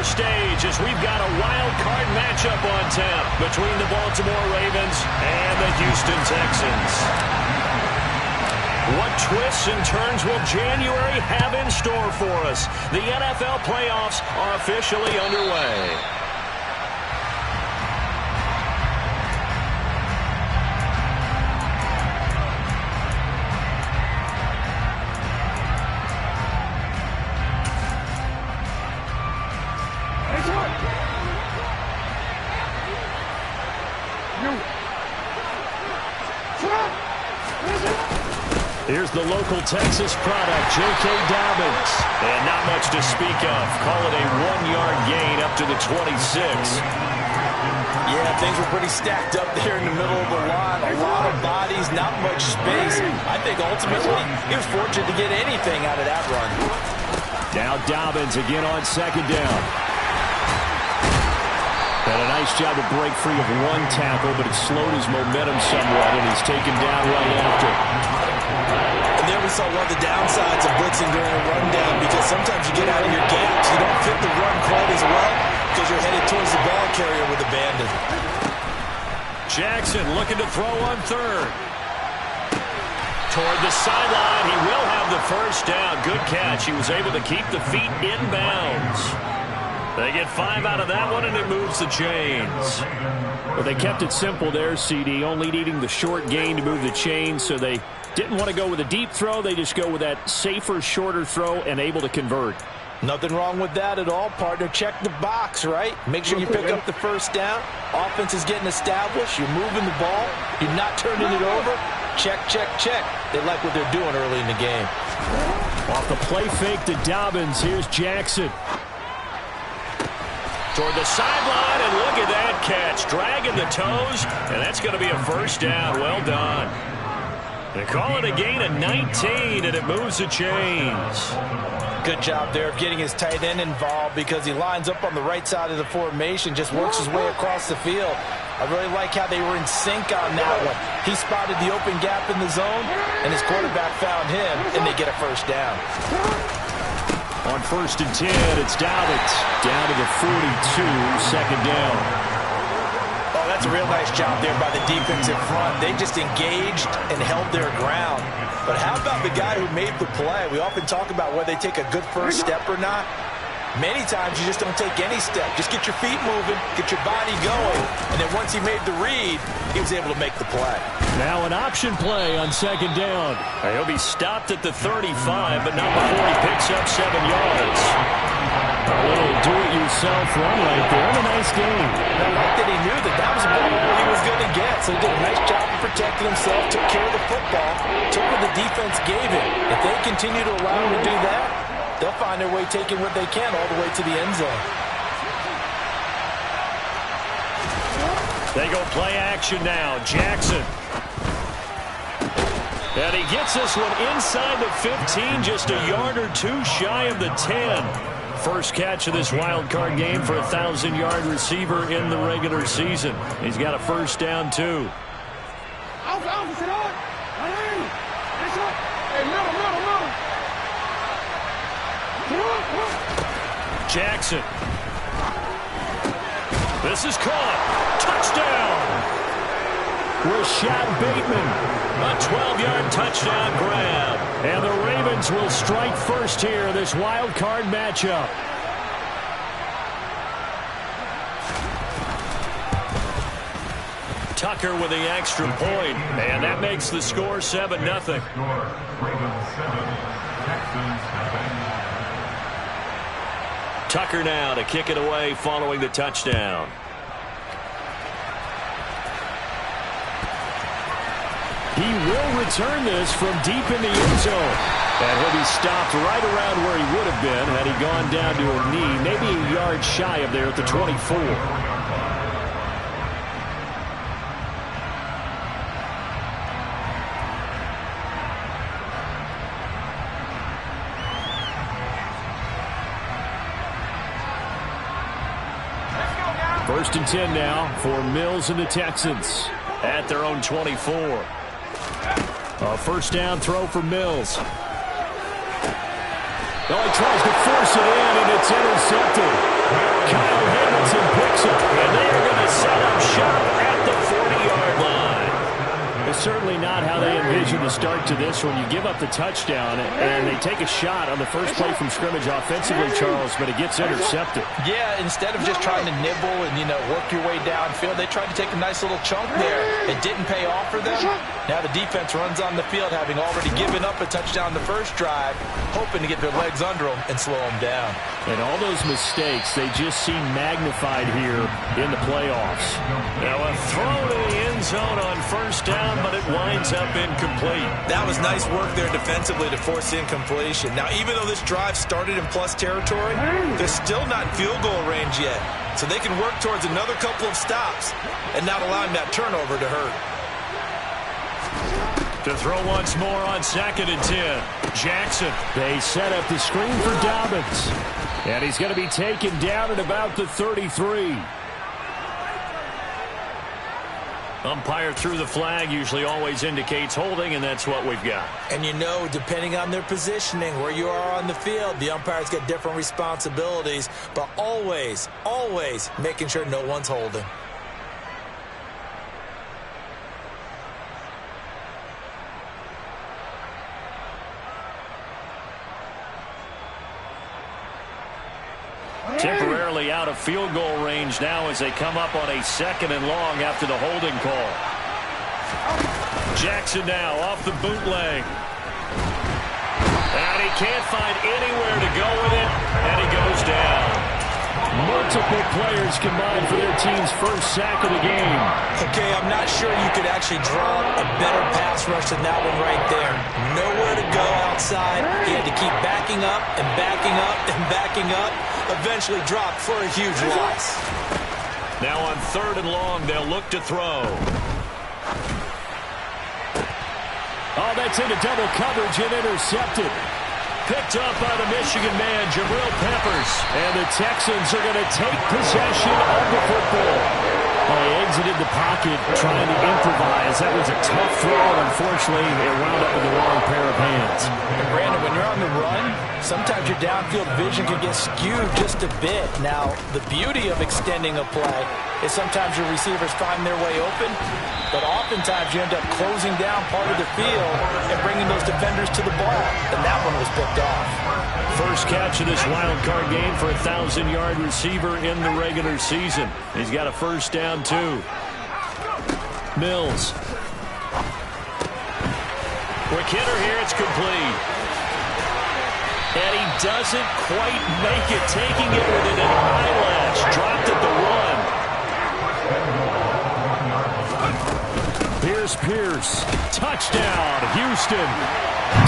center stage as we've got a wild card matchup on tap between the Baltimore Ravens and the Houston Texans. What twists and turns will January have in store for us? The NFL playoffs are officially underway. Here's the local Texas product, J.K. Dobbins. And not much to speak of. Call it a 1-yard gain up to the 26. Yeah, things were pretty stacked up there in the middle of the line. A lot of bodies, not much space. I think ultimately he was fortunate to get anything out of that run. Now Dobbins again on second down. Had a nice job to break free of one tackle, but it slowed his momentum somewhat, and he's taken down right after. And there we saw one of the downsides of blitzing during a rundown, because sometimes you get out of your gaps. You don't fit the run quite as well because you're headed towards the ball carrier with abandon. Jackson looking to throw on third. Toward the sideline, he will have the first down. Good catch. He was able to keep the feet in bounds. They get 5 out of that one, and it moves the chains. Well, they kept it simple there, CD, only needing the short gain to move the chains, so they didn't want to go with a deep throw. They just go with that safer, shorter throw and able to convert. Nothing wrong with that at all, partner. Check the box, right? Make sure you pick up the first down. Offense is getting established. You're moving the ball. You're not turning it over. Check, check, check. They like what they're doing early in the game. Off the play fake to Dobbins. Here's Jackson. Toward the sideline, and look at that catch. Dragging the toes, and that's going to be a first down. Well done. They call it a gain of 19, and it moves the chains. Good job there of getting his tight end involved, because he lines up on the right side of the formation, just works his way across the field. I really like how they were in sync on that one. He spotted the open gap in the zone, and his quarterback found him, and they get a first down. On 1st and 10, it's Dobbins. Down to the 42, second down. Oh, that's a real nice job there by the defense in front. They just engaged and held their ground. But how about the guy who made the play? We often talk about whether they take a good first step or not. Many times you just don't take any step. Just get your feet moving, get your body going, and then once he made the read, he was able to make the play. Now an option play on second down. He'll be stopped at the 35, but not before he picks up 7 yards. A little do-it-yourself run right there, and a nice game. I like that he knew that that was about all he was going to get, so he did a nice job of protecting himself, took care of the football, took what the defense gave him. If they continue to allow him to do that, they'll find their way taking what they can all the way to the end zone. They go play action now. Jackson. And he gets this one inside the 15, just a yard or two shy of the 10. First catch of this wild card game for a 1,000-yard receiver in the regular season. He's got a first down, too. Jackson. This is caught. Touchdown. Rashad Bateman. A 12-yard touchdown grab. And the Ravens will strike first here, this wild card matchup. Tucker with the extra point, and that makes the score 7-0. Tucker now to kick it away following the touchdown. He will return this from deep in the end zone. And he'll be stopped right around where he would have been had he gone down to a knee, maybe a yard shy of there at the 24. First and 10 now for Mills and the Texans at their own 24. A first down throw for Mills. Oh, he tries to force it in, and it's intercepted. to this one. You give up the touchdown, and they take a shot on the first play from scrimmage offensively, Charles, but it gets intercepted. Yeah, instead of just trying to nibble and, work your way downfield, they tried to take a nice little chunk there. It didn't pay off for them. Now the defense runs on the field, having already given up a touchdown the first drive, hoping to get their legs under them and slow them down. And all those mistakes, they just seem magnified here in the playoffs. Now a throw to the end zone on first down, but it winds up incomplete. That was nice work there defensively to force incompletion. Now, even though this drive started in plus territory, they're still not in field goal range yet. So they can work towards another couple of stops and not allowing that turnover to hurt. To throw once more on 2nd and 10. Jackson. They set up the screen for Dobbins. And he's going to be taken down at about the 33. Umpire threw the flag, usually always indicates holding, and that's what we've got. And depending on their positioning, where you are on the field, the umpires get different responsibilities, but always, always making sure no one's holding. Temporarily out of field goal range now as they come up on a 2nd and long after the holding call. Jackson now off the bootleg. And he can't find anywhere to go with it, and he goes down. Multiple players combined for their team's first sack of the game. Okay, I'm not sure you could actually draw a better pass rush than that one right there. Nowhere to go outside. He had to keep backing up and backing up and backing up. Eventually dropped for a huge loss. Now on 3rd and long, they'll look to throw. Oh, that's into double coverage and intercepted. Picked up by the Michigan man, Jabril Peppers. And the Texans are going to take possession of the football. Well, he exited the pocket trying to improvise. That was a tough throw, and unfortunately, it wound up in the wrong pair of hands. And Brandon, when you're on the run, sometimes your downfield vision can get skewed just a bit. Now, the beauty of extending a play is sometimes your receivers find their way open, but oftentimes you end up closing down part of the field and bringing those defenders to the ball, and that one was picked off. First catch of this wild card game for a 1,000-yard receiver in the regular season. He's got a first down, too. Mills. Quick hitter here, it's complete. And he doesn't quite make it, taking it with an eyelash. Dropped at the 1. Here's Pierce. Touchdown, Houston.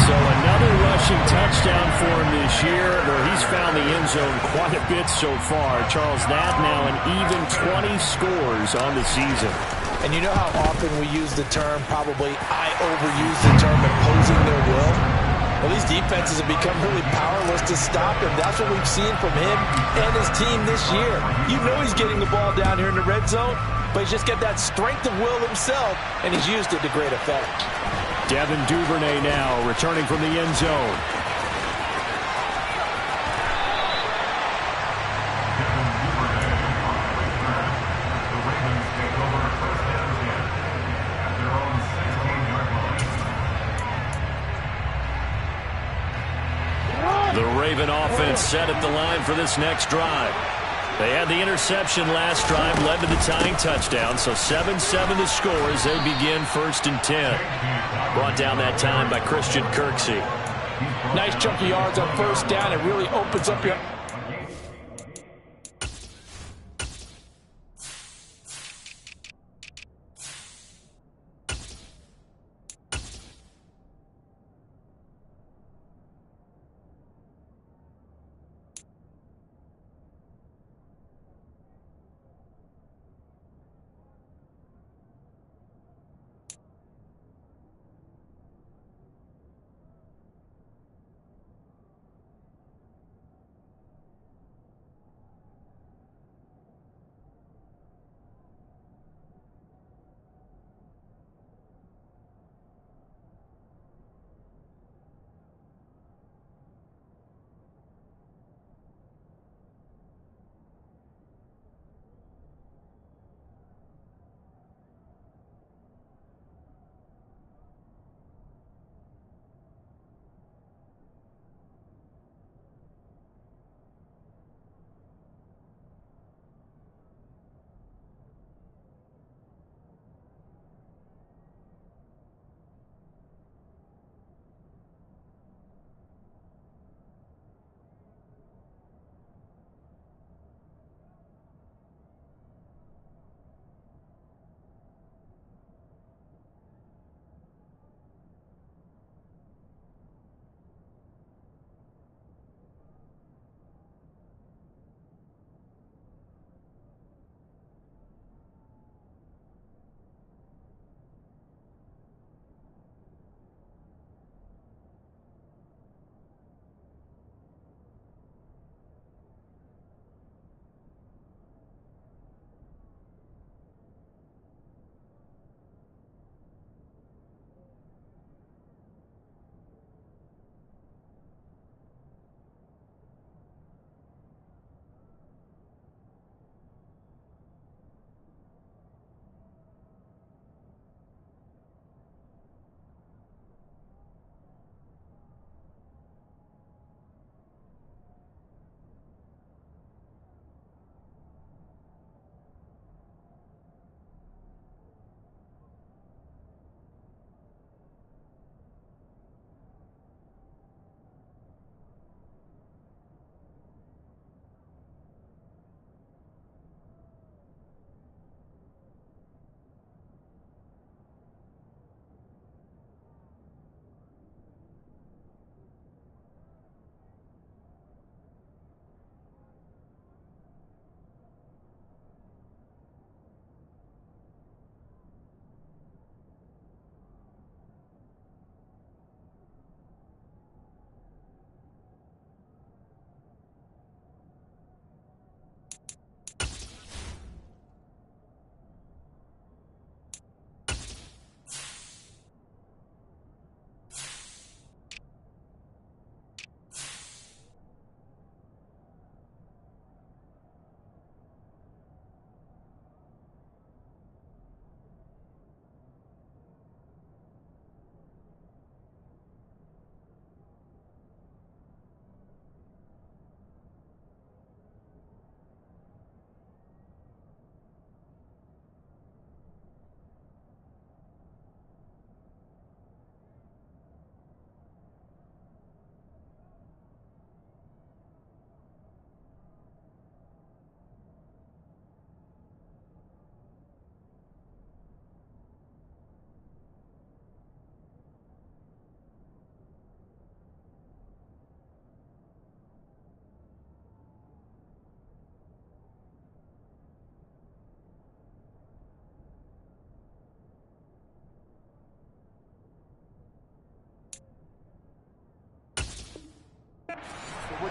So another rushing touchdown for him this year, where he's found the end zone quite a bit so far. Charles, that now an even 20 scores on the season. And you know how often we use the term, probably I overuse the term, imposing their will? Well, these defenses have become really powerless to stop him. That's what we've seen from him and his team this year. You know he's getting the ball down here in the red zone, but he's just got that strength of will himself, and he's used it to great effect. Devin Duvernay now returning from the end zone. The Raven offense set at the line for this next drive. They had the interception last drive, led to the tying touchdown, so 7-7 the score as they begin 1st and 10. Brought down that time by Christian Kirksey. Nice chunk of yards on first down. It really opens up your...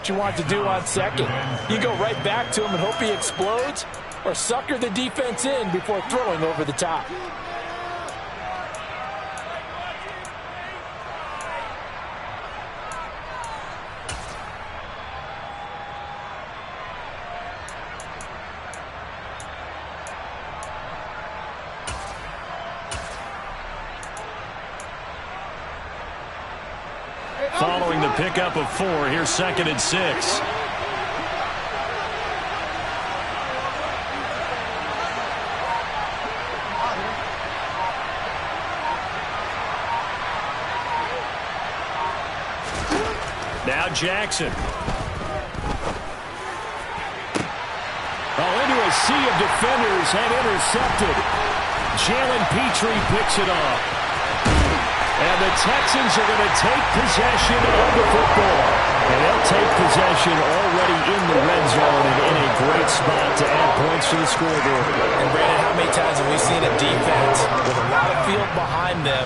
what you want to do on second. You go right back to him and hope he explodes, or sucker the defense in before throwing over the top. Following the pickup of 4, here's 2nd and 6. Now Jackson. Into a sea of defenders and intercepted. Jalen Petrie picks it off. And the Texans are going to take possession of the football. And they'll take possession already in the red zone and in a great spot to add points to the scoreboard. And Brandon, how many times have we seen a defense with a lot of field behind them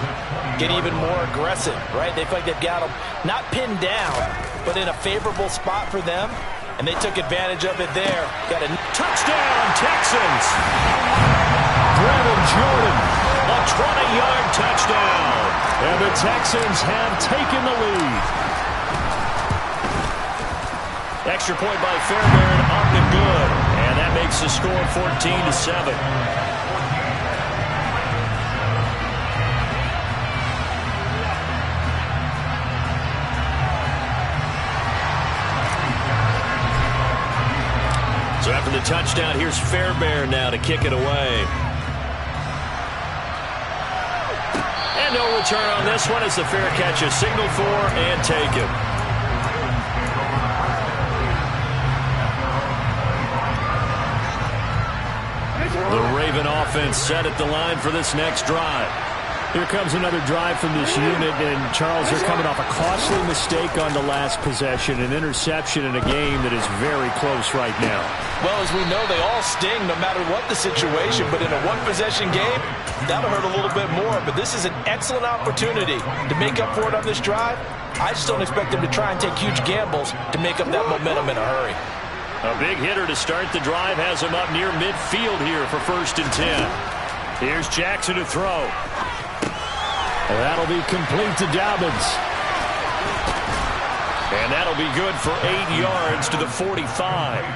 get even more aggressive, right? They feel like they've got them not pinned down, but in a favorable spot for them. And they took advantage of it there. Got a touchdown, Texans! Brandon Jordan, a 20-yard touchdown. And the Texans have taken the lead. Extra point by Fairbairn, up and good. And that makes the score 14-7. So after the touchdown, here's Fairbairn now to kick it away. And no return on this one as the fair catch is signaled for and taken. The Raven offense set at the line for this next drive. Here comes another drive from this unit, and Charles, they're coming off a costly mistake on the last possession, an interception in a game that is very close right now. Well, as we know, they all sting no matter what the situation, but in a one-possession game, that'll hurt a little bit more. But this is an excellent opportunity to make up for it on this drive. I just don't expect them to try and take huge gambles to make up that momentum in a hurry. A big hitter to start the drive has him up near midfield here for 1st and 10. Here's Jackson to throw. And that'll be complete to Dobbins. And that'll be good for 8 yards to the 45.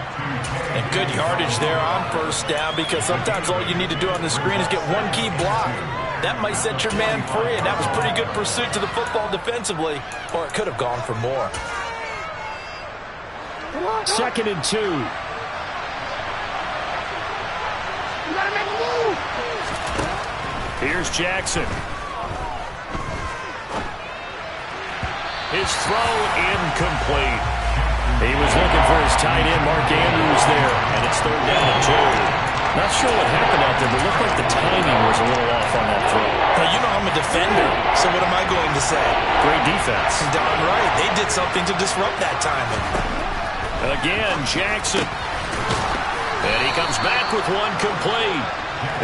And good yardage there on 1st down, because sometimes all you need to do on the screen is get one key block. That might set your man free, and that was pretty good pursuit to the football defensively, or it could have gone for more. 2nd and 2. Here's Jackson. His throw incomplete. He was looking for his tight end, Mark Andrews, there, and it's 3rd down and 2. Not sure what happened out there, but it looked like the timing was a little off on that throw. Now, you know I'm a defender, so what am I going to say? Great defense. Darn right. They did something to disrupt that timing. Again, Jackson. And he comes back with one complete.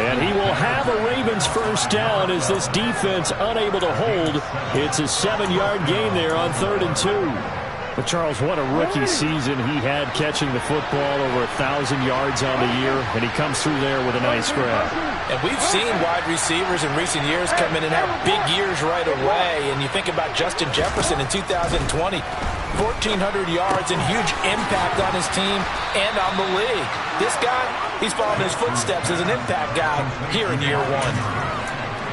And he will have a Ravens 1st down as this defense unable to hold. It's a 7-yard gain there on 3rd and 2. But Charles, what a rookie season he had catching the football, over 1,000 yards on the year, and he comes through there with a nice grab. And we've seen wide receivers in recent years come in and have big years right away. And you think about Justin Jefferson in 2020, 1,400 yards and huge impact on his team and on the league. This guy, he's following his footsteps as an impact guy here in year 1.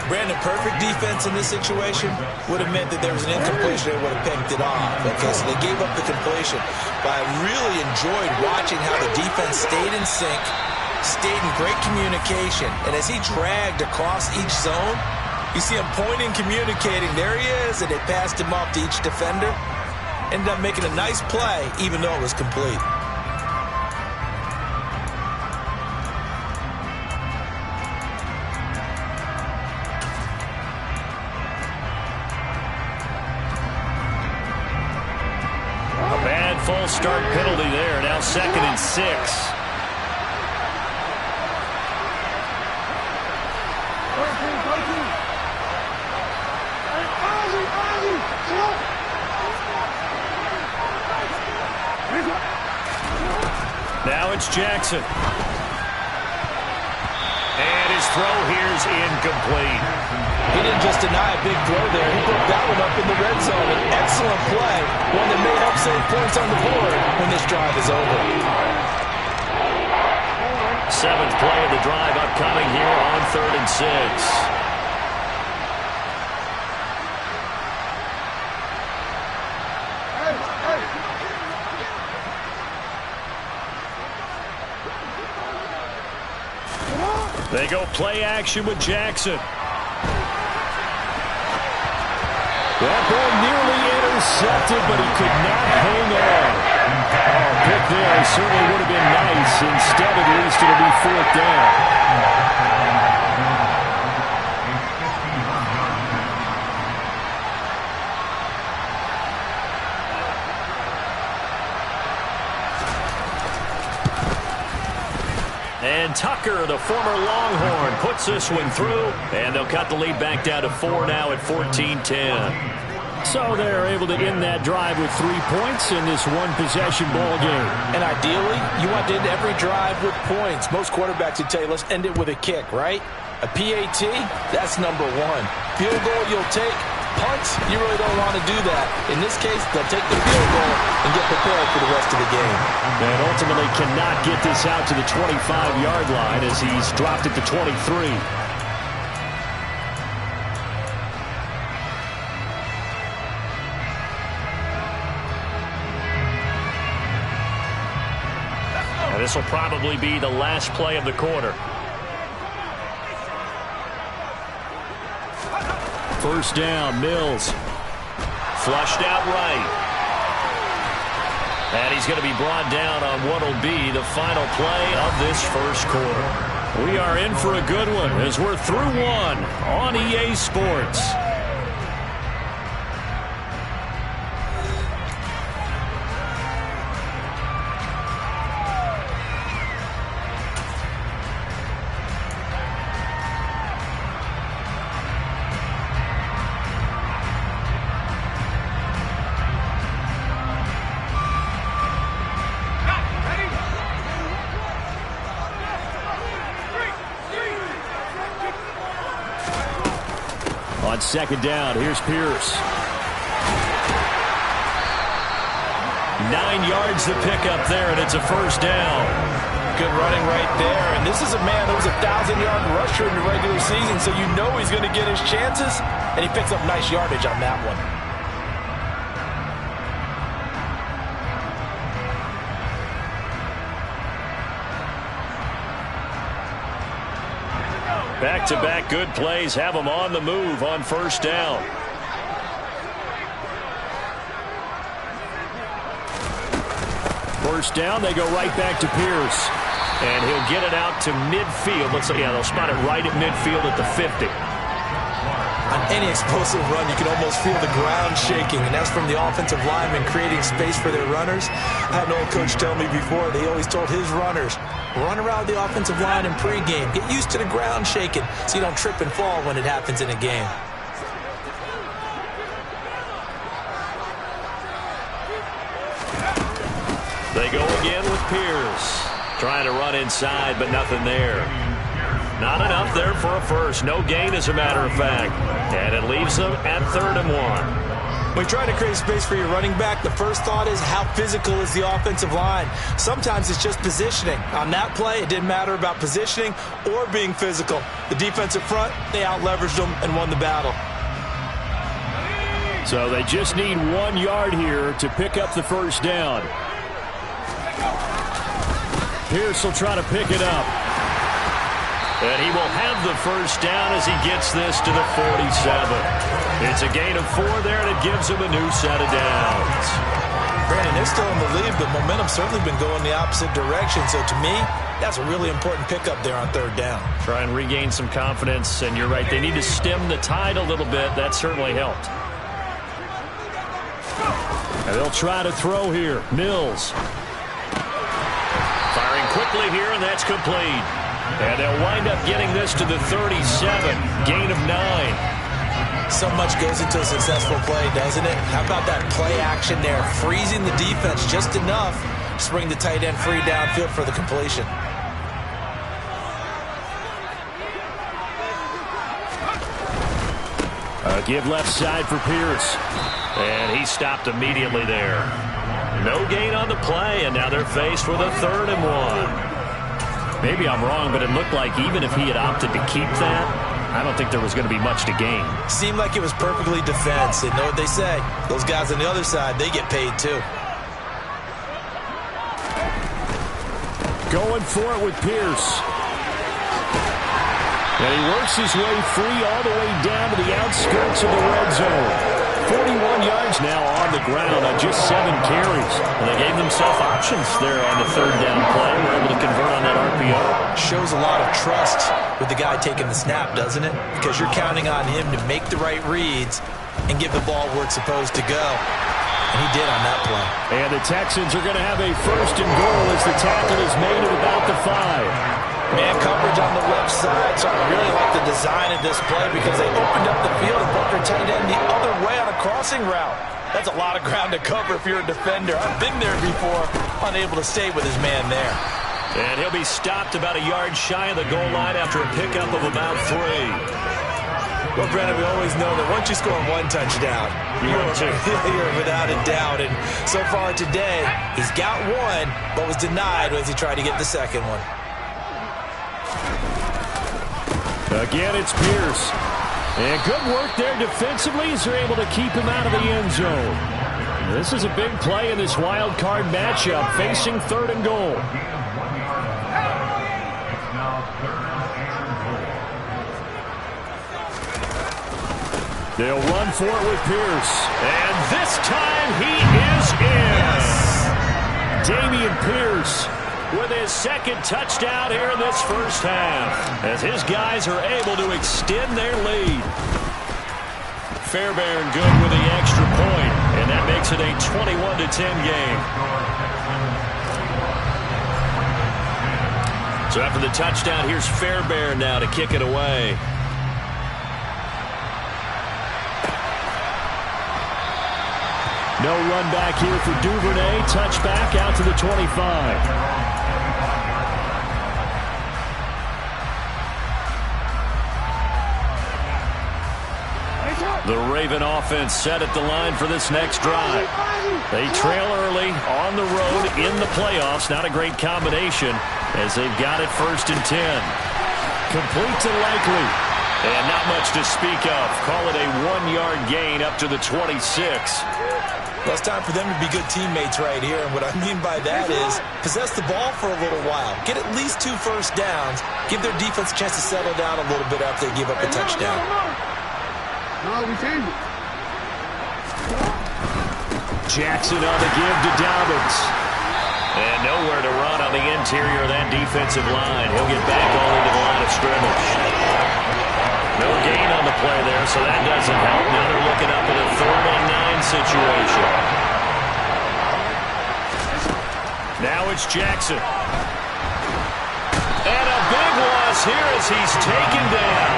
Brandon, perfect defense in this situation would have meant that there was an incompletion. They would have picked it off. Okay, so they gave up the completion. But I really enjoyed watching how the defense stayed in sync, stayed in great communication. And as he dragged across each zone, you see him pointing, communicating. There he is, and they passed him off to each defender. Ended up making a nice play, even though it was complete. False start penalty there. Now 2nd and 6. Now it's Jackson. And his throw here is incomplete. He didn't just deny a big throw there. He broke that one up in the red zone. An excellent play. One that may help save points on the board when this drive is over. Seventh play of the drive upcoming here on 3rd and 6. They go play action with Jackson. That ball nearly intercepted, but he could not hang on. Oh, pick there certainly would have been nice. Instead, at least it'll be 4th down. And Tucker, the former Longhorn, puts this one through, and they'll cut the lead back down to 4 now at 14-10. So they're able to end that drive with 3 points in this one-possession ball game. And ideally, you want to end every drive with points. Most quarterbacks would tell you, let's end it with a kick, right? A PAT, that's number 1. Field goal, you'll take. Punts, you really don't want to do that. In this case, they'll take the field goal and get prepared for the rest of the game. And ultimately cannot get this out to the 25-yard line as he's dropped it to 23. And this will probably be the last play of the quarter. First down, Mills. Flushed out right. And he's going to be brought down on what will be the final play of this first quarter. We are in for a good one as we're through one on EA Sports. On second down, here's Pierce. 9 yards to pick up there, and it's a first down. Good running right there. And this is a man who was a 1,000-yard rusher in the regular season, so you know he's going to get his chances, and he picks up nice yardage on that one. Back-to-back good plays have them on the move on first down. First down, they go right back to Pierce. And he'll get it out to midfield. Looks like, yeah, they'll spot it right at midfield at the 50. On any explosive run, you can almost feel the ground shaking, and that's from the offensive linemen creating space for their runners. I had an old coach tell me before, they always told his runners, run around the offensive line in pregame. Get used to the ground shaking so you don't trip and fall when it happens in a game. They go again with Pierce. Trying to run inside, but nothing there. Not enough there for a first. No gain, as a matter of fact. And it leaves them at 3rd and 1. When you try to create space for your running back, the first thought is how physical is the offensive line. Sometimes it's just positioning. On that play, it didn't matter about positioning or being physical. The defensive front, they out-leveraged them and won the battle. So they just need 1 yard here to pick up the first down. Pierce will try to pick it up. And he will have the first down as he gets this to the 47. It's a gain of 4 there, and it gives him a new set of downs. Brandon, they're still in the lead, but momentum's certainly been going the opposite direction. So to me, that's a really important pickup there on 3rd down. Try and regain some confidence, and you're right. They need to stem the tide a little bit. That certainly helped. And they'll try to throw here. Mills. Firing quickly here, and that's complete. And they'll wind up getting this to the 37. Gain of 9. So much goes into a successful play, doesn't it? How about that play action there? Freezing the defense just enough quarterbacks bring the tight end free downfield for the completion. Give left side for Pierce. And he stopped immediately there. No gain on the play, and now they're faced with a 3rd and 1. Maybe I'm wrong, but it looked like even if he had opted to keep that, I don't think there was going to be much to gain. Seemed like it was perfectly defense. And know what they say. Those guys on the other side, they get paid too. Going for it with Pierce. And he works his way free all the way down to the outskirts of the red zone. 41 yards now on the ground on just 7 carries. And they gave themselves options there on the 3rd down play. We're able to convert on that RPO. Shows a lot of trust with the guy taking the snap, doesn't it? Because you're counting on him to make the right reads and give the ball where it's supposed to go. And he did on that play. And the Texans are going to have a 1st and goal as the tackle is made at about the 5. Man coverage on the left side, so I really like the design of this play because they opened up the field and put their tight end the other way on a crossing route. That's a lot of ground to cover if you're a defender. I've been there before, unable to stay with his man there. And he'll be stopped about a yard shy of the goal line after a pickup of about 3. Well, Brandon, we always know that once you score 1 touchdown, you're without a doubt. And so far today, he's got 1, but was denied as he tried to get the 2nd one. Again, it's Pierce. And good work there defensively as they're able to keep him out of the end zone. This is a big play in this wild card matchup, facing 3rd and goal. They'll run for it with Pierce. And this time he is in. Yes. Dameon Pierce with his 2nd touchdown here in this 1st half, as his guys are able to extend their lead. Fairbairn good with the extra point, and that makes it a 21-10 game. So after the touchdown, here's Fairbairn now to kick it away. No run back here for Duvernay. Touchback out to the 25. The Raven offense set at the line for this next drive. They trail early on the road in the playoffs. Not a great combination as they've got it 1st and 10. Complete to Likely. And not much to speak of. Call it a 1-yard gain up to the 26. Well, it's time for them to be good teammates right here. And what I mean by that is possess the ball for a little while. Get at least 2 first downs. Give their defense a chance to settle down a little bit after they give up a touchdown. Jackson on the give to Dobbins. And nowhere to run on the interior of that defensive line. He'll get back all into the line of scrimmage. No gain on the play there, so that doesn't help. Now they're looking up at a 3rd and 9 situation. Now it's Jackson. And a big loss here as he's taken down.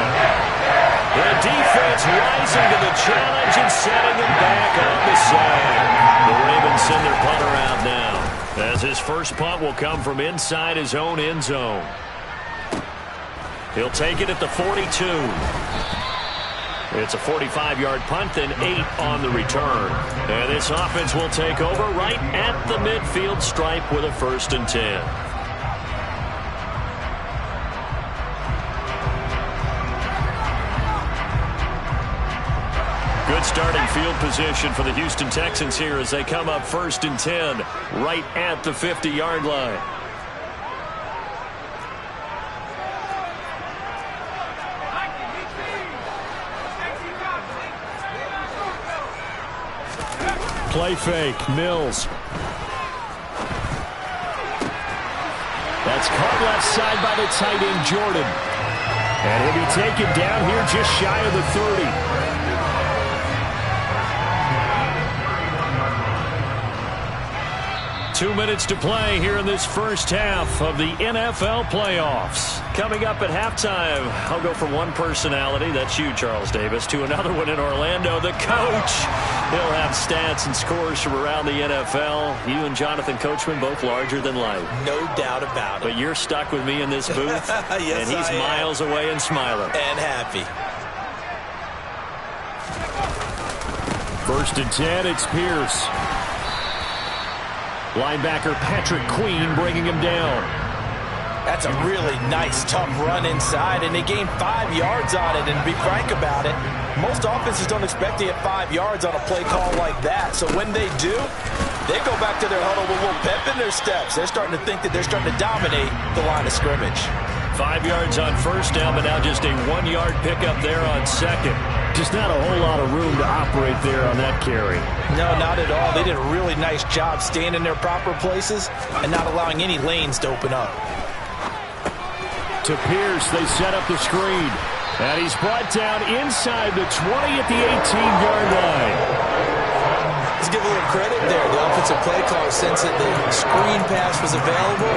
The defense rising to the challenge and setting him back on the side. The Ravens send their punter out now, as his first punt will come from inside his own end zone. He'll take it at the 42. It's a 45-yard punt, then 8 on the return. And this offense will take over right at the midfield stripe with a 1st and 10. Good starting field position for the Houston Texans here as they come up 1st and 10 right at the 50-yard line. Play fake, Mills. That's caught left side by the tight end, Jordan. And he'll be taken down here just shy of the 30. 2 minutes to play here in this first half of the NFL playoffs. Coming up at halftime, I'll go from one personality, that's you, Charles Davis, to another one in Orlando, the coach. He'll have stats and scores from around the NFL. You and Jonathan Coachman both larger than life. No doubt about it. But you're stuck with me in this booth, yes, and he's miles away and smiling. And happy. 1st and 10, it's Pierce. Linebacker Patrick Queen bringing him down. That's a really nice, tough run inside, and they gained 5 yards on it. And to be frank about it, most offenses don't expect to get 5 yards on a play call like that. So when they do, they go back to their huddle with a little pep in their steps. They're starting to think that they're starting to dominate the line of scrimmage. 5 yards on first down, but now just a 1-yard pickup there on second. Just not a whole lot of room to operate there on that carry. No, not at all. They did a really nice job staying in their proper places and not allowing any lanes to open up. To Pierce, they set up the screen. And he's brought down inside the 20 at the 18-yard line. Let's give a little credit there. The offensive play call, since the screen pass was available,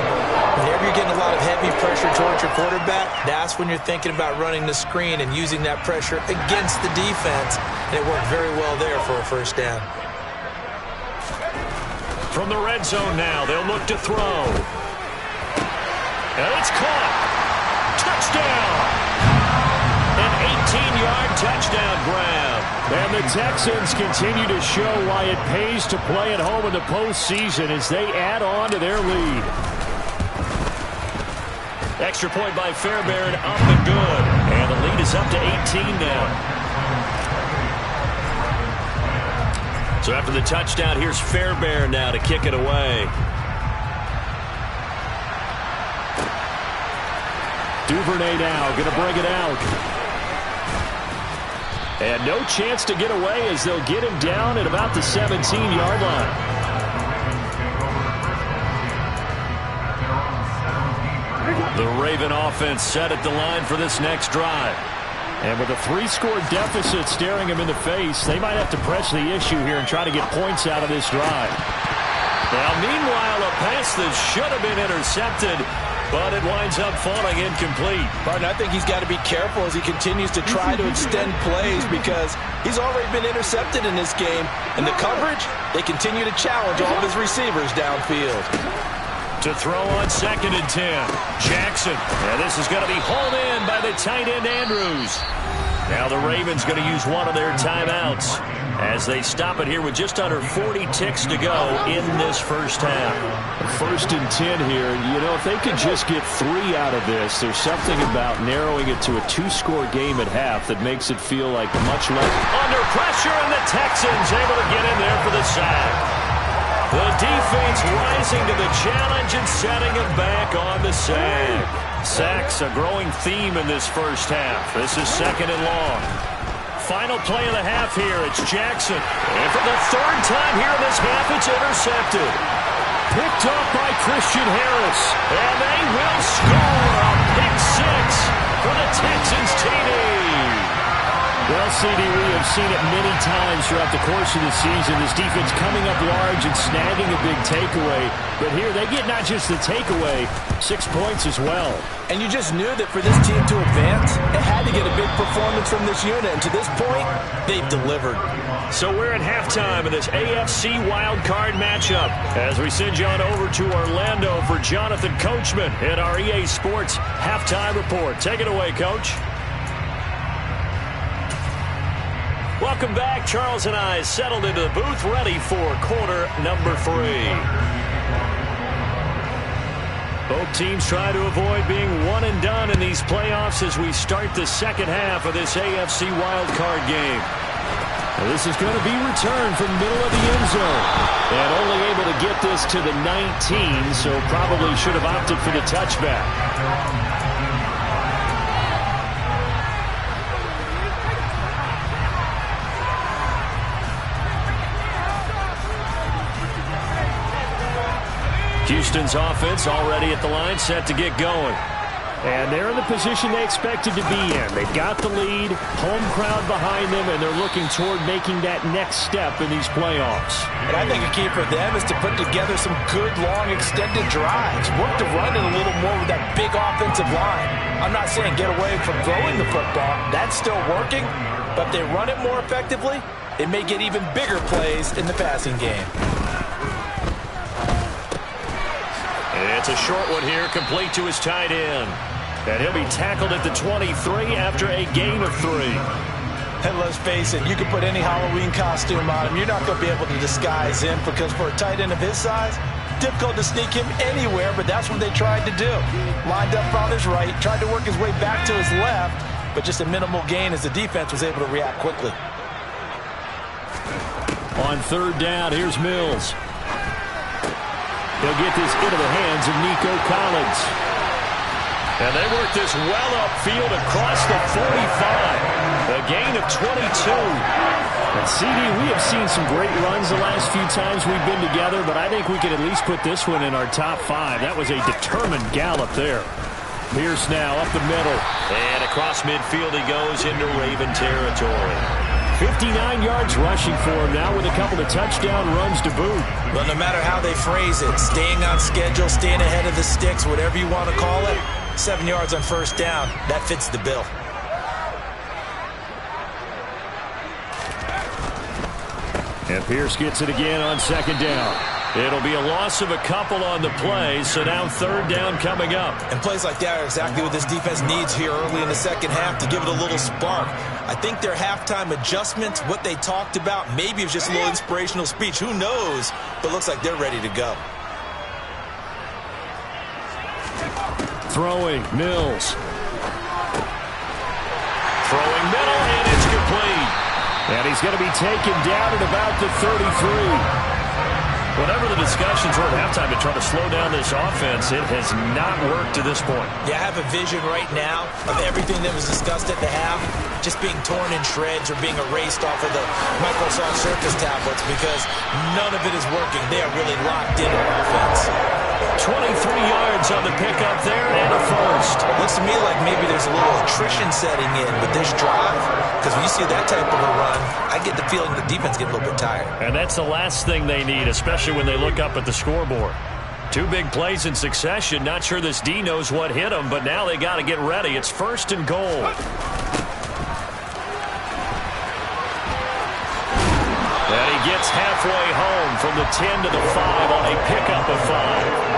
whenever you're getting a lot of heavy pressure towards your quarterback, that's when you're thinking about running the screen and using that pressure against the defense. And it worked very well there for a first down. From the red zone now, they'll look to throw. And it's caught. Touchdown. An 18-yard touchdown grab. And the Texans continue to show why it pays to play at home in the postseason as they add on to their lead. Extra point by Fairbairn, up and good. And the lead is up to 18 now. So after the touchdown, here's Fairbairn now to kick it away. Duvernay now going to bring it out. And no chance to get away as they'll get him down at about the 17-yard line. The Raven offense set at the line for this next drive. And with a 3-score deficit staring him in the face, they might have to press the issue here and try to get points out of this drive. Now, meanwhile, a pass that should have been intercepted, but it winds up falling incomplete. Pardon, I think he's got to be careful as he continues to try to extend plays because he's already been intercepted in this game. And the coverage, they continue to challenge all of his receivers downfield. To throw on 2nd and 10. Jackson. And this is going to be hauled in by the tight end Andrews. Now the Ravens going to use one of their timeouts as they stop it here with just under 40 ticks to go in this first half. 1st and 10 here. You know, if they could just get 3 out of this, there's something about narrowing it to a 2-score game at half that makes it feel like much less. Under pressure, and the Texans able to get in there for the sack. The defense rising to the challenge and setting him back on the sack. Sacks a growing theme in this first half. This is 2nd and long. Final play of the half here. It's Jackson. And for the 3rd time here in this half, it's intercepted. Picked up by Christian Harris. And they will score a pick 6 for the Texans TD. Well, CD, we have seen it many times throughout the course of the season. This defense coming up large and snagging a big takeaway. But here they get not just the takeaway, 6 points as well. And you just knew that for this team to advance, it had to get a big performance from this unit. And to this point, they've delivered. So we're at halftime of this AFC wildcard matchup as we send you on over to Orlando for Jonathan Coachman in our EA Sports halftime report. Take it away, Coach. Welcome back. Charles and I settled into the booth, ready for quarter number 3. Both teams try to avoid being one and done in these playoffs as we start the second half of this AFC wildcard game. Well, this is going to be returned from the middle of the end zone. And only able to get this to the 19, so probably should have opted for the touchback. Houston's offense already at the line, set to get going. And they're in the position they expected to be in. They've got the lead, home crowd behind them, and they're looking toward making that next step in these playoffs. And I think a key for them is to put together some good, long, extended drives. Work to run it a little more with that big offensive line. I'm not saying get away from throwing the football. That's still working. But if they run it more effectively, they may get even bigger plays in the passing game. It's a short one here, complete to his tight end. And he'll be tackled at the 23 after a gain of 3. And let's face it, you can put any Halloween costume on him. You're not going to be able to disguise him because for a tight end of his size, difficult to sneak him anywhere, but that's what they tried to do. Lined up on his right, tried to work his way back to his left, but just a minimal gain as the defense was able to react quickly. On third down, here's Mills. He'll get this into the hands of Nico Collins. And they work this well upfield across the 45. A gain of 22. And CD, we have seen some great runs the last few times we've been together, but I think we can at least put this one in our top 5. That was a determined gallop there. Pierce now up the middle. And across midfield he goes into Raven territory. 59 yards rushing for him now with a couple of touchdown runs to boot. Well, no matter how they phrase it, staying on schedule, staying ahead of the sticks, whatever you want to call it, 7 yards on first down, that fits the bill. And Pierce gets it again on second down. It'll be a loss of a couple on the play, so now third down coming up. And plays like that are exactly what this defense needs here early in the second half to give it a little spark. I think their halftime adjustments, what they talked about, maybe it was just a little inspirational speech. Who knows? But looks like they're ready to go. Throwing, Mills. Throwing middle, and it's complete. And he's going to be taken down at about the 33. Whatever the discussions were at halftime to try to slow down this offense, it has not worked to this point. Yeah, I have a vision right now of everything that was discussed at the half just being torn in shreds or being erased off of the Microsoft Surface tablets because none of it is working. They are really locked in on offense. 23 yards on the pickup there and a first. Looks to me like maybe there's a little attrition setting in with this drive because when you see that type of a run, I get the feeling the defense gets a little bit tired. And that's the last thing they need, especially when they look up at the scoreboard. 2 big plays in succession. Not sure this D knows what hit them, but now they got to get ready. It's first and goal. And he gets halfway home from the 10 to the 5 on a pickup of 5.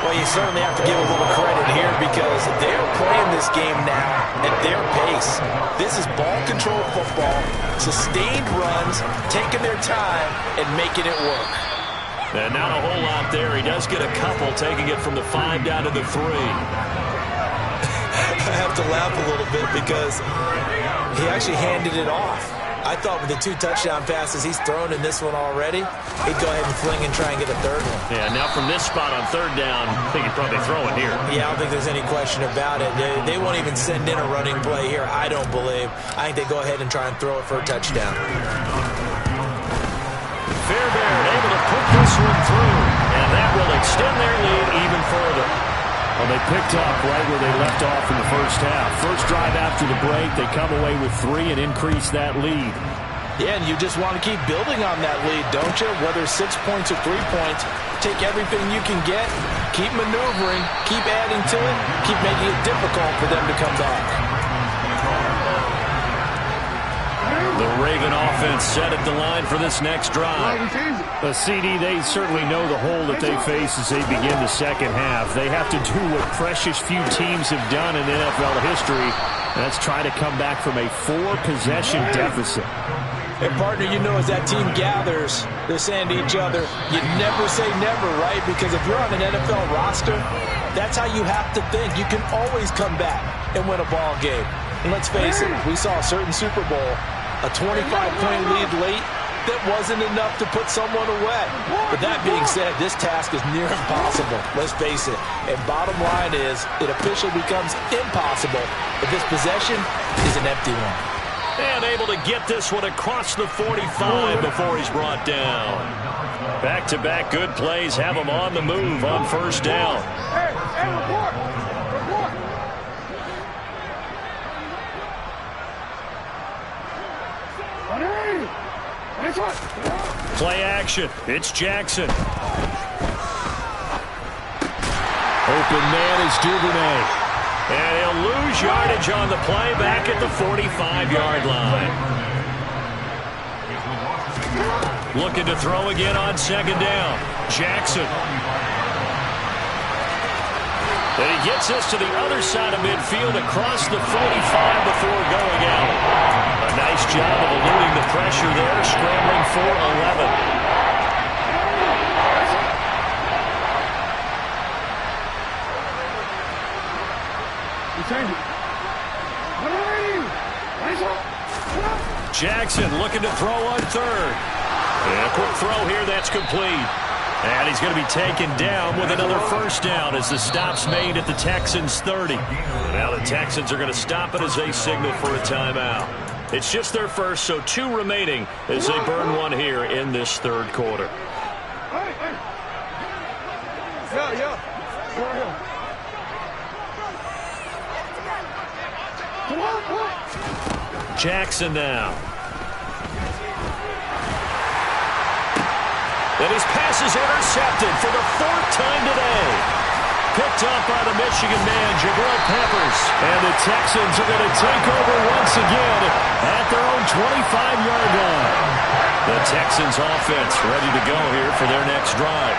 Well, you certainly have to give a little credit here because they're playing this game now at their pace. This is ball control football, sustained runs, taking their time, and making it work. And not a whole lot there. He does get a couple, taking it from the 5 down to the 3. I have to laugh a little bit because he actually handed it off. I thought with the 2 touchdown passes he's thrown in this one already, he'd go ahead and fling and try and get a third one. Yeah, now from this spot on third down, I think he'd probably throw it here. Yeah, I don't think there's any question about it. They won't even send in a running play here, I don't believe. I think they go ahead and try and throw it for a touchdown. Fairbairn able to put this one through, and that will extend their lead even further. Well, they picked up right where they left off in the first half. First drive after the break, they come away with 3 and increase that lead. Yeah, and you just want to keep building on that lead, don't you? Whether 6 points or 3 points, take everything you can get, keep maneuvering, keep adding to it, keep making it difficult for them to come back. The Raven offense set at the line for this next drive. The CD, they certainly know the hole that they face as they begin the second half. They have to do what precious few teams have done in NFL history. That's try to come back from a 4-possession deficit. And partner, you know, as that team gathers, they're saying to each other, you never say never, right? Because if you're on an NFL roster, that's how you have to think. You can always come back and win a ball game. And let's face it, we saw a certain Super Bowl, a 25-point lead late, that wasn't enough to put someone away. But that being said, this task is near impossible. Let's face it. And bottom line is, it officially becomes impossible if this possession is an empty one. And able to get this one across the 45 before he's brought down. Back-to-back good plays have him on the move on first down. Play action. It's Jackson. Open man is Duvernay. And he'll lose yardage on the play back at the 45-yard line. Looking to throw again on second down. Jackson. And he gets us to the other side of midfield across the 45 before going out. A nice job of eluding the pressure there, scrambling for 11. Jackson looking to throw on third. And a quick throw here, that's complete. And he's going to be taken down with another first down as the stop's made at the Texans' 30. Now the Texans are going to stop it as they signal for a timeout. It's just their first, so 2 remaining as they burn one here in this third quarter. Jackson now. And his pass is intercepted for the 4th time today. Picked up by the Michigan man, Jabril Peppers. And the Texans are going to take over once again at their own 25-yard line. The Texans offense ready to go here for their next drive.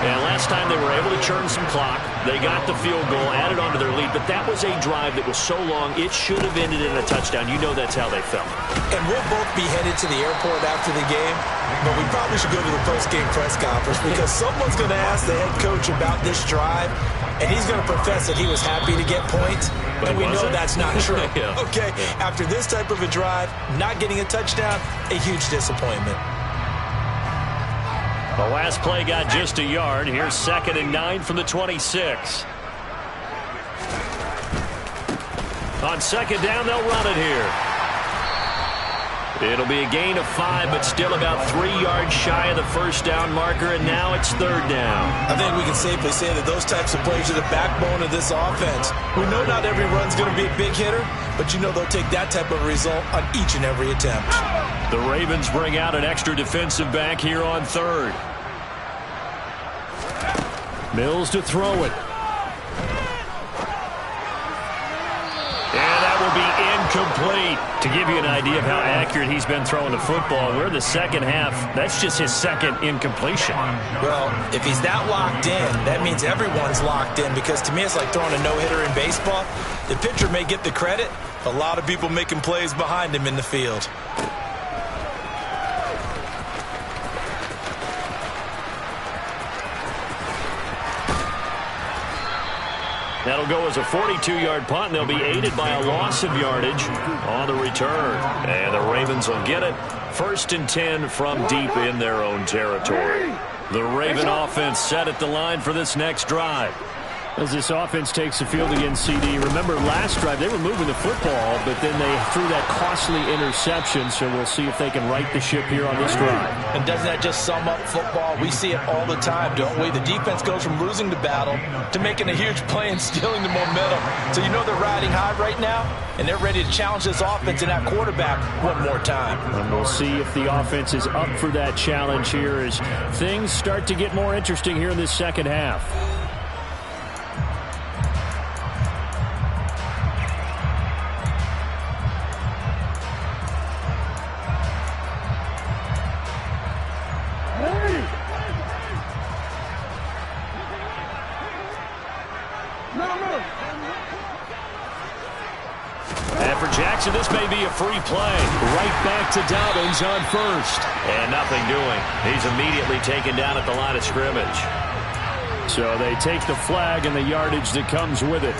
And last time they were able to churn some clock. They got the field goal, added on to their lead, but that was a drive that was so long it should have ended in a touchdown. You know that's how they felt. And we'll both be headed to the airport after the game, but we probably should go to the post-game press conference because someone's going to ask the head coach about this drive, and he's going to profess that he was happy to get points, but we know that's not true. Yeah. Okay, after this type of a drive, not getting a touchdown, a huge disappointment. The last play got just a yard. Here's 2nd and 9 from the 26. On second down, they'll run it here. It'll be a gain of 5, but still about 3 yards shy of the first down marker, and now it's 3rd down. I think we can safely say that those types of plays are the backbone of this offense. We know not every run's going to be a big hitter, but you know they'll take that type of result on each and every attempt. The Ravens bring out an extra defensive back here on 3rd. Mills to throw it. And that will be incomplete. To give you an idea of how accurate he's been throwing the football, we're in the second half. That's just his 2nd incompletion. Well, if he's that locked in, that means everyone's locked in, because to me it's like throwing a no-hitter in baseball. The pitcher may get the credit, a lot of people making plays behind him in the field. That'll go as a 42-yard punt, and they'll be aided by a loss of yardage on the return. And the Ravens will get it. 1st and 10 from deep in their own territory. The Raven offense set at the line for this next drive. As this offense takes the field against CD, remember last drive they were moving the football, but then they threw that costly interception, so we'll see if they can right the ship here on this drive. And doesn't that just sum up football? We see it all the time, don't we? The defense goes from losing the battle to making a huge play and stealing the momentum. So you know they're riding high right now, and they're ready to challenge this offense and that quarterback one more time. And we'll see if the offense is up for that challenge here as things start to get more interesting here in this second half. And for Jackson, this may be a free play. Right back to Dobbins on 1st. And nothing doing. He's immediately taken down at the line of scrimmage. So they take the flag and the yardage that comes with it.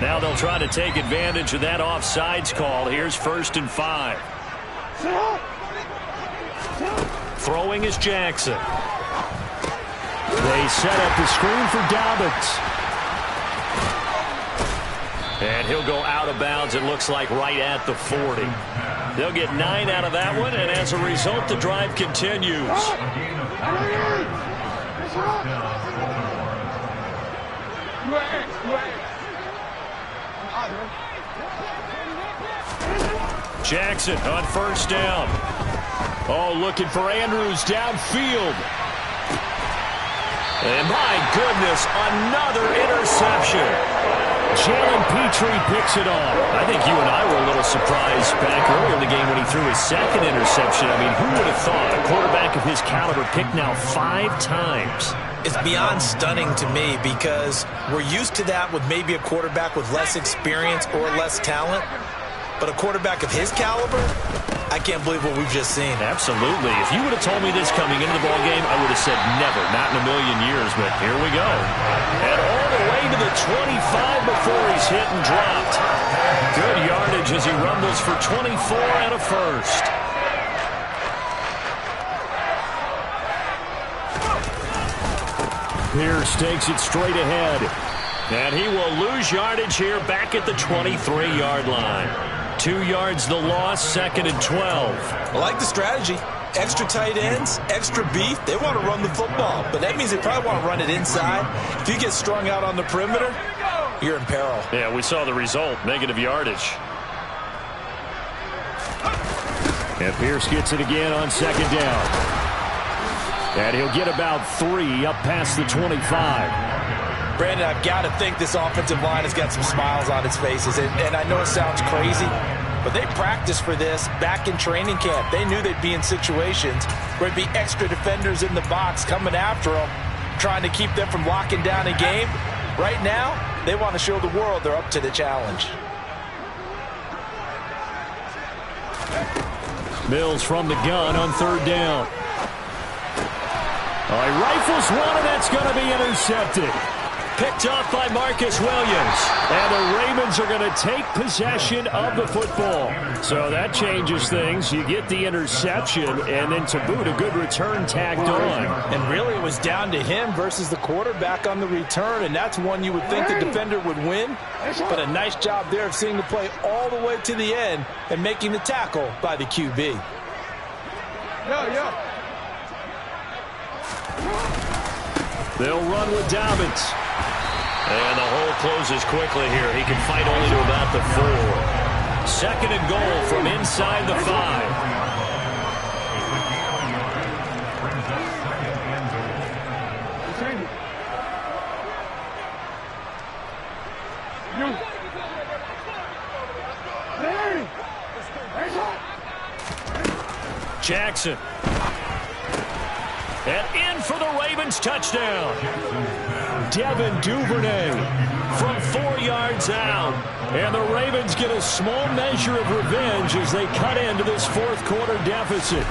Now they'll try to take advantage of that offsides call. Here's 1st and 5. Throwing is Jackson. They set up the screen for Dobbins. And he'll go out of bounds, it looks like, right at the 40. They'll get 9 out of that one, and as a result, the drive continues. Jackson on 1st down. Oh, looking for Andrews downfield. And my goodness, another interception. Jalen Petrie picks it off. I think you and I were a little surprised back earlier in the game when he threw his second interception. I mean, who would have thought a quarterback of his caliber picked now 5 times? It's beyond stunning to me because we're used to that with maybe a quarterback with less experience or less talent. But a quarterback of his caliber, I can't believe what we've just seen. Absolutely. If you would have told me this coming into the ballgame, I would have said never, not in a million years, but here we go. And all the way to the 25 before he's hit and dropped. Good yardage as he rumbles for 24 and a first. Pierce takes it straight ahead. And he will lose yardage here back at the 23-yard line. 2 yards the loss, 2nd and 12. I like the strategy. Extra tight ends, extra beef. They want to run the football, but that means they probably want to run it inside. If you get strung out on the perimeter, you're in peril. Yeah, we saw the result, negative yardage. And Pierce gets it again on 2nd down. And he'll get about 3 up past the 25. Brandon, I've got to think this offensive line has got some smiles on its faces. And I know it sounds crazy, but they practiced for this back in training camp. They knew they'd be in situations where there'd be extra defenders in the box coming after them, trying to keep them from locking down a game. Right now, they want to show the world they're up to the challenge. Mills from the gun on 3rd down. Oh, he rifles one, and that's going to be intercepted. Picked off by Marcus Williams. And the Ravens are going to take possession of the football. So that changes things. You get the interception, and then to boot, a good return tagged on. And really, it was down to him versus the quarterback on the return, and that's one you would think the defender would win. But a nice job there of seeing the play all the way to the end and making the tackle by the QB. They'll run with Dobbins. And the hole closes quickly here. He can fight only to about the 4. 2nd and goal from inside the 5. Jackson. And in for the Ravens touchdown. Devin Duvernay from 4 yards out. And the Ravens get a small measure of revenge as they cut into this 4th quarter deficit.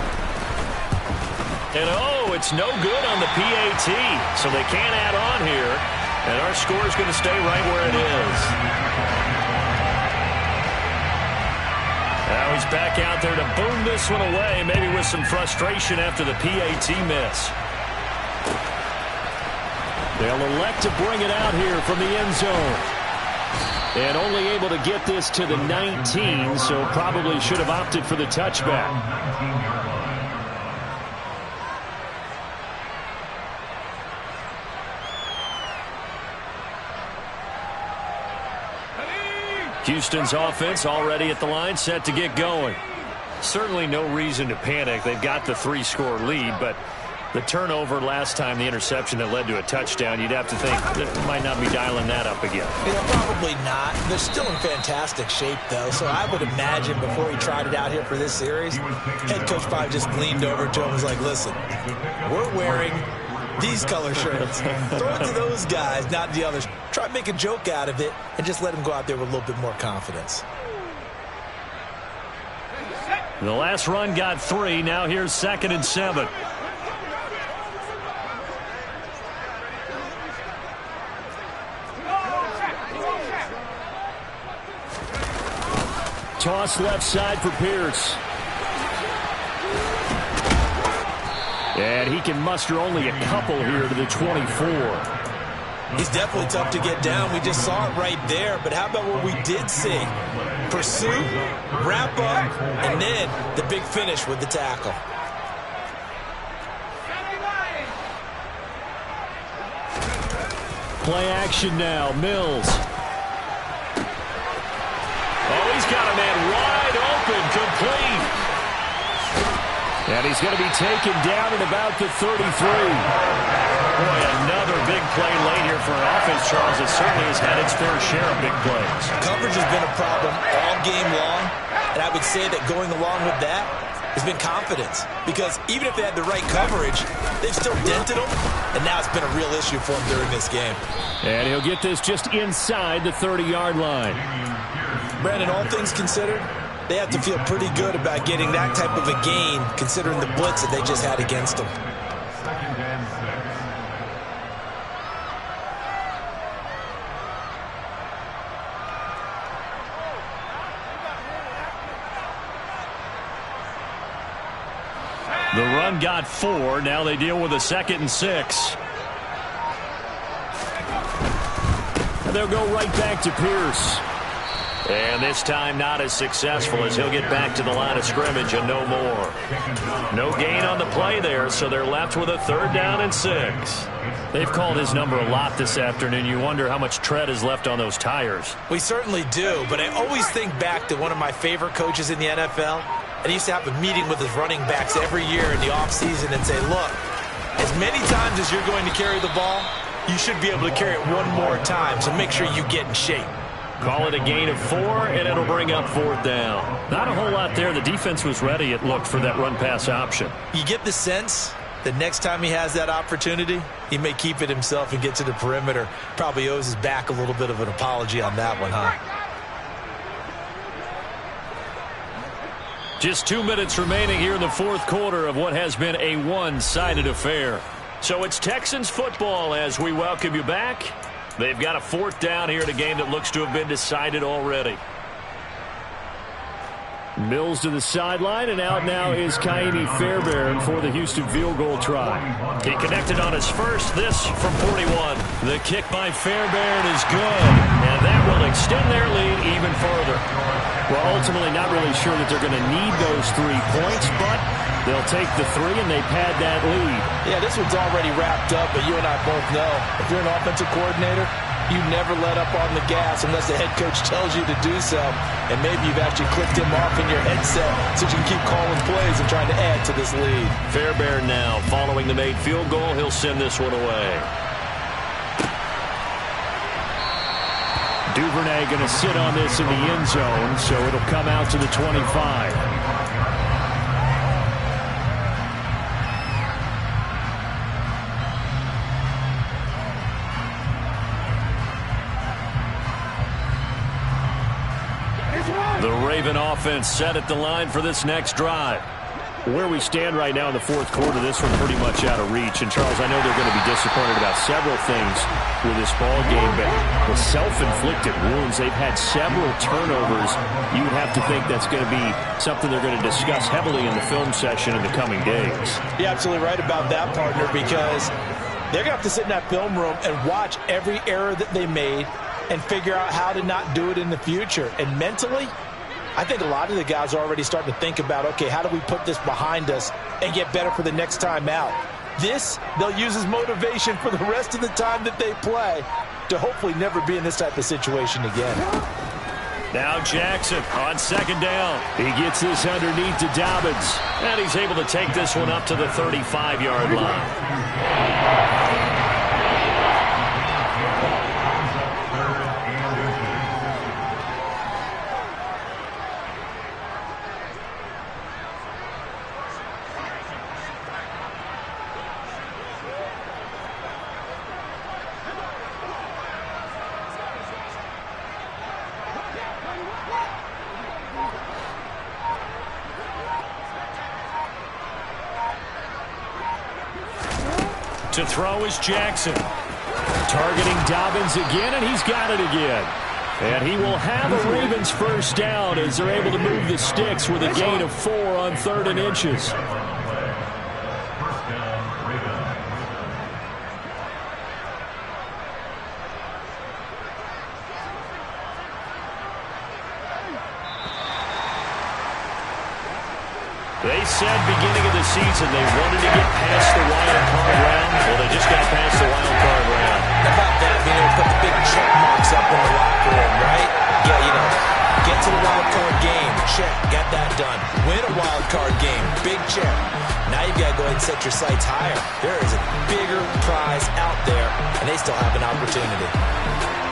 And oh, it's no good on the PAT. So they can't add on here. And our score is going to stay right where it is. Now he's back out there to boom this one away, maybe with some frustration after the PAT miss. They'll elect to bring it out here from the end zone. And only able to get this to the 19, so probably should have opted for the touchback. Houston's offense already at the line, set to get going. Certainly no reason to panic. They've got the 3-score lead, but the turnover last time, the interception that led to a touchdown, you'd have to think that might not be dialing that up again. Probably not. They're still in fantastic shape, though, so I would imagine before he tried it out here for this series, head coach probably just leaned over to him and was like, listen, we're wearing these color shirts. Throw it to those guys, not the others. Try to make a joke out of it and just let him go out there with a little bit more confidence. The last run got 3. Now here's 2nd and 7. Toss left side for Pierce. And he can muster only a couple here to the 24. He's definitely tough to get down. We just saw it right there. But how about what we did see? Pursue, wrap up, and then the big finish with the tackle. Play action now. Mills. Oh, he's got a man wide open, complete. And he's going to be taken down at about the 33. Boy, another big play late here for an offense, Charles, that certainly has had its fair share of big plays. Coverage has been a problem all game long, and I would say that going along with that has been confidence. Because even if they had the right coverage, they've still dented them, and now it's been a real issue for them during this game. And he'll get this just inside the 30-yard line. Brandon, all things considered, they have to feel pretty good about getting that type of a gain, considering the blitz that they just had against them. The run got 4. Now they deal with a 2nd and 6. And they'll go right back to Pierce. And this time not as successful as he'll get back to the line of scrimmage and no more. No gain on the play there, so they're left with a 3rd down and 6. They've called his number a lot this afternoon. You wonder how much tread is left on those tires. We certainly do, but I always think back to one of my favorite coaches in the NFL. And he used to have a meeting with his running backs every year in the offseason and say, look, as many times as you're going to carry the ball, you should be able to carry it one more time, so make sure you get in shape. Call it a gain of 4, and it'll bring up 4th down. Not a whole lot there. The defense was ready, it looked, for that run-pass option. You get the sense that next time he has that opportunity, he may keep it himself and get to the perimeter. Probably owes his back a little bit of an apology on that one, huh? Just 2 minutes remaining here in the 4th quarter of what has been a one-sided affair. So it's Texans football as we welcome you back. They've got a 4th down here in a game that looks to have been decided already. Mills to the sideline, and out now is Kaimi Fairbairn for the Houston field goal try. He connected on his first, this from 41. The kick by Fairbairn is good, and that will extend their lead even further. Well, ultimately not really sure that they're going to need those 3 points, but they'll take the 3 and they pad that lead. Yeah, this one's already wrapped up, but you and I both know if you're an offensive coordinator, you never let up on the gas unless the head coach tells you to do so. And maybe you've actually clicked him off in your headset so you can keep calling plays and trying to add to this lead. Fairbairn now following the made field goal. He'll send this one away. Duvernay going to sit on this in the end zone, so it'll come out to the 25. The Raven offense set at the line for this next drive. Where we stand right now in the 4th quarter, this one pretty much out of reach. And, Charles, I know they're going to be disappointed about several things with this ball game, but the self-inflicted wounds, they've had several turnovers. You would have to think that's going to be something they're going to discuss heavily in the film session in the coming days. You're absolutely right about that, partner, because they're going to have to sit in that film room and watch every error that they made and figure out how to not do it in the future. And mentally, I think a lot of the guys are already starting to think about, okay, how do we put this behind us and get better for the next time out? This, they'll use as motivation for the rest of the time that they play to hopefully never be in this type of situation again. Now Jackson on 2nd down. He gets this underneath to Dobbins. And he's able to take this one up to the 35-yard line. To throw is Jackson. Targeting Dobbins again, and he's got it again. And he will have a Ravens first down as they're able to move the sticks with a gain of 4 on 3rd and inches. They said beginning of the season they wanted to get past the wild card round. Well, they just got past the wild card round. How about that? Being able to put the big check marks up in the locker room, right? Yeah, you know, get to the wild card game. Check. Got that done. Win a wild card game. Big check. set your sights higher. There is a bigger prize out there, and they still have an opportunity.